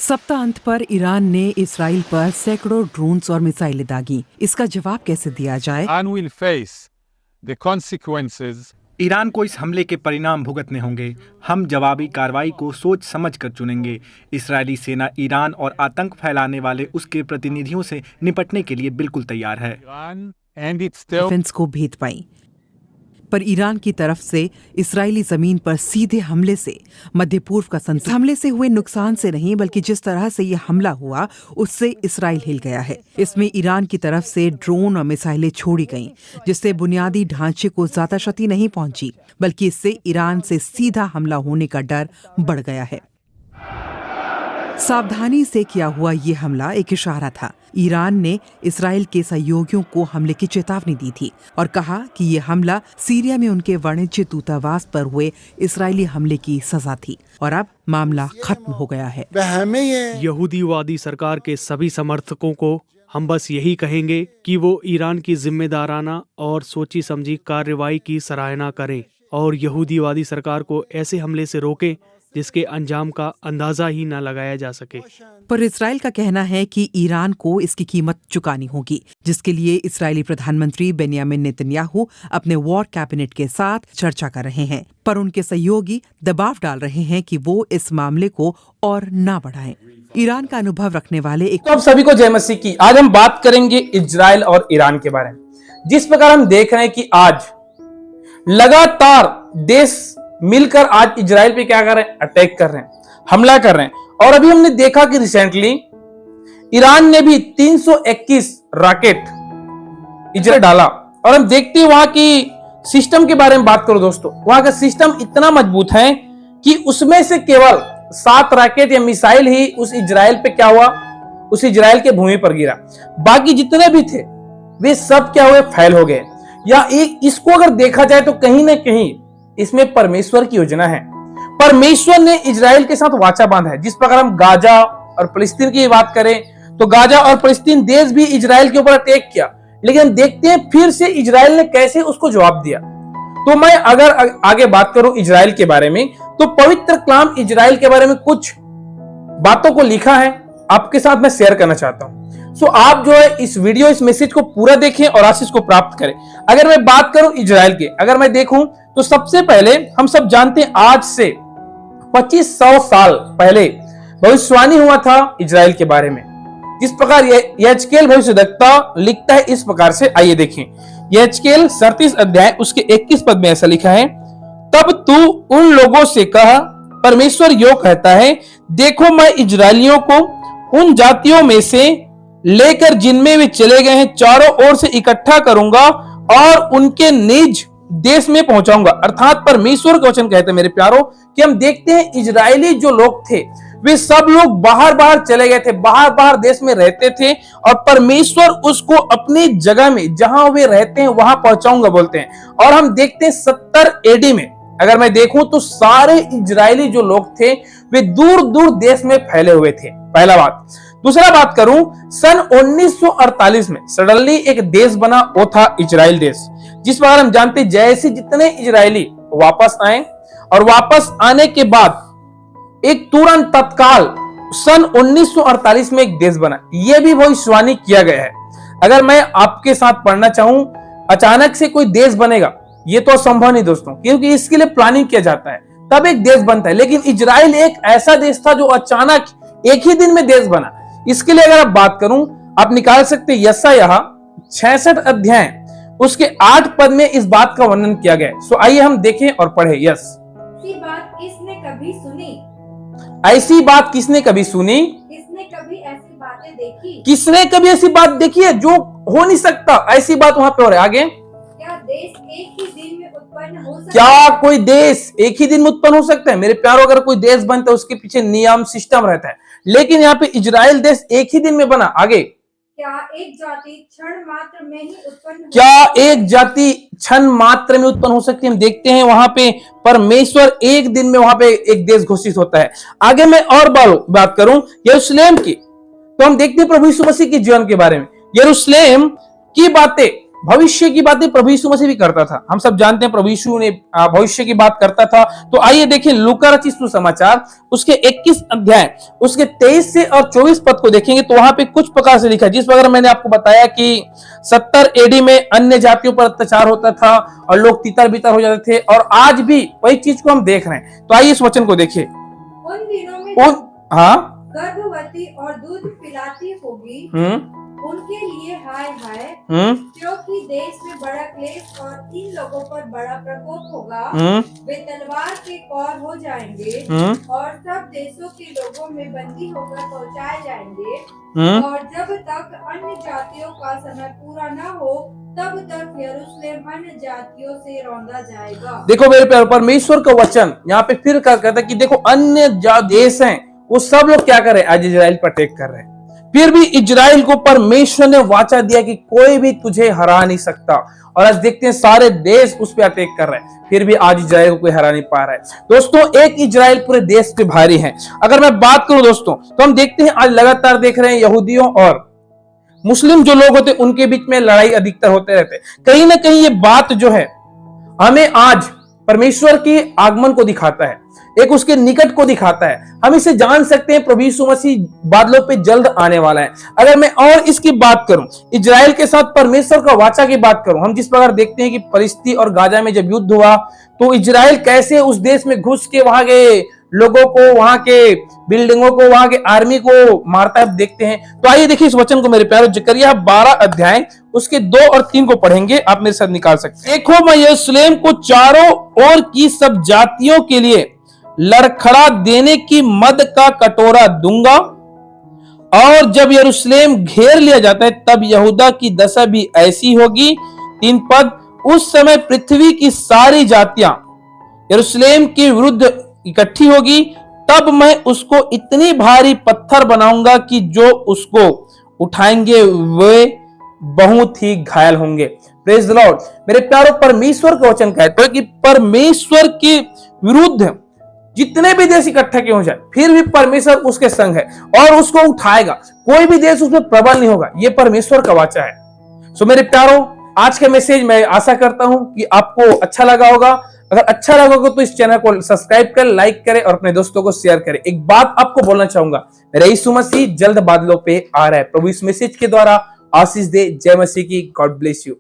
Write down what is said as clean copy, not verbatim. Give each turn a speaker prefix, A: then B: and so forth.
A: सप्ताहांत पर ईरान ने इसराइल पर सैकड़ों ड्रोन्स और मिसाइलें दागी। इसका जवाब कैसे दिया जाए?
B: and will face the consequences.
C: Iran को इस हमले के परिणाम भुगतने होंगे। हम जवाबी कार्रवाई को सोच समझ कर चुनेंगे। इसराइली सेना ईरान और आतंक फैलाने वाले उसके प्रतिनिधियों से निपटने के लिए बिल्कुल तैयार है।
B: Iran and its terror
A: defence को भेद पाई, पर ईरान की तरफ से इसराइली जमीन पर सीधे हमले से मध्य पूर्व का संतुलन, हमले से हुए नुकसान से नहीं बल्कि जिस तरह से ये हमला हुआ उससे इसराइल हिल गया है। इसमें ईरान की तरफ से ड्रोन और मिसाइलें छोड़ी गईं, जिससे बुनियादी ढांचे को ज्यादा क्षति नहीं पहुंची, बल्कि इससे ईरान से सीधा हमला होने का डर बढ़ गया है। सावधानी से किया हुआ ये हमला एक इशारा था। ईरान ने इसराइल के सहयोगियों को हमले की चेतावनी दी थी और कहा कि ये हमला सीरिया में उनके वाणिज्य दूतावास पर हुए इसराइली हमले की सजा थी और अब मामला खत्म हो गया है।
D: यहूदीवादी सरकार के सभी समर्थकों को हम बस यही कहेंगे कि वो ईरान की जिम्मेदाराना और सोची समझी कार्रवाई की सराहना करें और यहूदीवादी सरकार को ऐसे हमले से रोकें जिसके अंजाम का अंदाजा ही न लगाया जा सके।
A: पर इसराइल का कहना है कि ईरान को इसकी कीमत चुकानी होगी, जिसके लिए इसराइली प्रधानमंत्री बेन्यामिन नेतन्याहू अपने वॉर कैबिनेट के साथ चर्चा कर रहे हैं, पर उनके सहयोगी दबाव डाल रहे हैं कि वो इस मामले को और ना बढ़ाएं। ईरान का अनुभव रखने वाले एक
E: तो आप सभी को जय मसीह की। आज हम बात करेंगे इजराइल और ईरान के बारे में। जिस प्रकार हम देख रहे हैं कि आज लगातार देश मिलकर आज इजराइल पे क्या कर रहे हैं, अटैक कर रहे हैं, हमला कर रहे हैं। और अभी हमने देखा कि रिसेंटली ईरान ने भी 321 रॉकेट इजराइल डाला। और हम देखते हैं वहां की सिस्टम के बारे में बात करो दोस्तों, वहां का सिस्टम इतना मजबूत है कि उसमें से केवल 7 रॉकेट या मिसाइल ही उस इजराइल पे क्या हुआ, उस इजराइल के भूमि पर गिरा। बाकी जितने भी थे वे सब क्या हुए, फेल हो गए। या एक इसको अगर देखा जाए तो कहीं ना कहीं इसमें परमेश्वर की योजना है। परमेश्वर ने इजराइल के साथ वाचा बांधा है। जिस प्रकार हम गाजा और फलस्तीन की बात करें तो गाजा और फलस्तीन देश भी इजराइल के ऊपर अटैक किया, लेकिन हम देखते हैं फिर से इजराइल ने कैसे उसको जवाब दिया। तो मैं अगर आगे बात करूं इजराइल के बारे में तो पवित्र कलाम इजराइल के बारे में कुछ बातों को लिखा है, आपके साथ मैं शेयर करना चाहता हूं। सो आप जो है इस वीडियो इस मैसेज को पूरा देखें और आशीष को प्राप्त करें। अगर मैं बात करूं इजराइल के, अगर मैं देखूं तो सबसे पहले हम सब जानते हैं आज से 2500 साल पहले भविष्यवाणी हुआ था इजराइल के बारे में। जिस प्रकार यहेजकेल भविष्यद्वक्ता लिखता है इस प्रकार से, आइए देखें। यहेजकेल 37 अध्याय उसके 21 पद में ऐसा लिखा है, तब तू उन लोगों से कह, परमेश्वर यो कहता है, देखो मैं इजराइलियों को उन जातियों में से लेकर जिनमें वे चले गए हैं चारों ओर से इकट्ठा करूंगा और उनके निज देश में पहुंचाऊंगा। अर्थात परमेश्वर का वचन कहते हैं मेरे प्यारों कि हम देखते हैं इजरायली जो लोग थे वे सब लोग बाहर बाहर चले गए थे, बाहर बाहर देश में रहते थे और परमेश्वर उसको अपनी जगह में जहां वे रहते हैं वहां पहुंचाऊंगा बोलते हैं। और हम देखते हैं 70 एडी में अगर मैं देखूं तो सारे इजरायली जो लोग थे वे दूर दूर देश में फैले हुए थे, पहला बात। दूसरा बात करूं, सन 1948 में सडनली एक देश बना, वो था इजराइल देश। जिस बार हम जानते हैं जैसे जितने इजरायली वापस आए और वापस आने के बाद एक तुरंत तत्काल सन 1948 में एक देश बना। यह भी भविष्यवाणी किया गया है। अगर मैं आपके साथ पढ़ना चाहूं अचानक से कोई देश बनेगा, ये तो असंभव नहीं दोस्तों, क्योंकि इसके लिए प्लानिंग किया जाता है तब एक देश बनता है। लेकिन इजराइल एक ऐसा देश था जो अचानक एक ही दिन में देश बना। इसके लिए अगर आप बात करूं, आप निकाल सकते यशायाह 66 अध्याय उसके 8 पद में इस बात का वर्णन किया गया है। सो आइए हम देखें और पढ़े। यस,
F: ऐसी बात किसने कभी सुनी,
E: ऐसी बात किसने कभी सुनी,
F: किसने कभी ऐसी बातें देखी,
E: किसने कभी ऐसी बात देखी है जो हो नहीं सकता, ऐसी बात वहां पे हो रहा है। आगे,
F: क्या देश एक ही दिन में उत्पन्न हो सकता
E: क्या
F: है?
E: कोई देश एक ही दिन में उत्पन्न हो सकता है? मेरे प्यारों, अगर कोई देश बनता है उसके पीछे नियम सिस्टम रहता है, लेकिन यहाँ पे इजराइल देश एक ही दिन में बना। आगे,
F: क्या एक जाति क्षण मात्र में ही उत्पन्न हो
E: क्या
F: सकती है?
E: एक जाति क्षण मात्र में उत्पन्न हो सकती है? हम देखते हैं वहां पे परमेश्वर एक दिन में वहां पे एक देश घोषित होता है। आगे मैं और बात करूं यरूशलेम की, तो हम देखते हैं प्रभु यीशु मसीह के जीवन के बारे में। यरूशलेम की बातें भविष्य की बातें प्रभु यीशु मसीह भी करता था। हम सब जानते हैं प्रभु यीशु ने भविष्य की बात करता था। तो आइए देखें लूका रचित सुसमाचार उसके 21 अध्याय उसके 23 से और 24 पद को देखेंगे तो वहां पे कुछ प्रकार से लिखा है। जिस प्रकार मैंने आपको बताया कि 70 एडी में अन्य जातियों पर अत्याचार होता था और लोग तितर बितर हो जाते थे, और आज भी वही चीज को हम देख रहे हैं। तो आइए इस वचन को देखिए।
F: उन दिनों में
E: हाँ
F: गर्भवती और दूध पिलाती होगी, उनके लिए हाय हाय, क्योंकि देश में बड़ा क्लेश और इन लोगों पर बड़ा प्रकोप होगा। वे तलवार के कौर हो जाएंगे और सब देशों के लोगों में बंदी होकर पहुंचाए जाएंगे, और जब तक अन्य जातियों का समय पूरा न हो तब तक यरूशलेम अन्य जातियों से रौंदा जाएगा।
E: देखो मेरे प्यारे, परमेश्वर का वचन यहाँ पे फिर कहता है कि देखो अन्य जो देश हैं वो सब लोग क्या कर रहे हैं, आज इजराइल पर अटैक कर रहे हैं। फिर भी इजराइल को परमेश्वर ने वाचा दिया कि कोई भी तुझे हरा नहीं सकता, और आज देखते हैं सारे देश उस पर अटैक कर रहे हैं, फिर भी आज इजराइल को कोई हरा नहीं पा रहा है। दोस्तों एक इजराइल पूरे देश पे भारी है। अगर मैं बात करूं दोस्तों तो हम देखते हैं आज लगातार देख रहे हैं यहूदियों और मुस्लिम जो लोग होते हैं उनके बीच में लड़ाई अधिकतर होते रहते हैं। कहीं ना कहीं ये बात जो है हमें आज परमेश्वर के आगमन को दिखाता है, एक उसके निकट को दिखाता है। हम इसे जान सकते हैं प्रभु यीशु मसीह बादलों पे जल्द आने वाला है। अगर मैं और इसकी बात करूं, इजराइल के साथ परमेश्वर का वाचा की बात करूं, हम जिस प्रकार देखते हैं कि फलस्तीन और गाजा में जब युद्ध हुआ तो इजराइल कैसे उस देश में घुस के वहां के लोगों को, वहां के बिल्डिंगों को, वहां के आर्मी को मारता है देखते हैं। तो आइए देखिए इस वचन को मेरे प्यारे, जकरिया 12 अध्याय उसके 2 और 3 को पढ़ेंगे, आप मेरे साथ निकाल सकते हैं। देखो मैं यरूशलेम को चारों ओर की सब जातियों के लिए लड़खड़ा देने की मद का कटोरा दूंगा, और जब यरूशलेम घेर लिया जाता है तब यहूदा की दशा भी ऐसी होगी। 3 पद, उस समय पृथ्वी की सारी जातियां यरूशलेम के विरुद्ध इकट्ठी होगी, तब मैं उसको इतनी भारी पत्थर बनाऊंगा कि जो उसको उठाएंगे वे बहुत ही घायल होंगे। Praise the Lord. मेरे प्यारों, परमेश्वर का वचन कहता है कि परमेश्वर के विरुद्ध जितने भी देश इकट्ठे क्यों हो जाए फिर भी परमेश्वर उसके संग है और उसको उठाएगा। कोई भी देश उसमें प्रबल नहीं होगा, यह परमेश्वर का वाचा है। सो मेरे प्यारों, आज का मैसेज मैं आशा करता हूं कि आपको अच्छा लगा होगा। अगर अच्छा लगा होगा तो इस चैनल को सब्सक्राइब करें, लाइक करें और अपने दोस्तों को शेयर करें। एक बात आपको बोलना चाहूंगा, मेरा यीशु मसीह जल्द बादलों पे आ रहा है। प्रभु इस मैसेज के द्वारा आशीष दे। जय मसीह की। God bless you.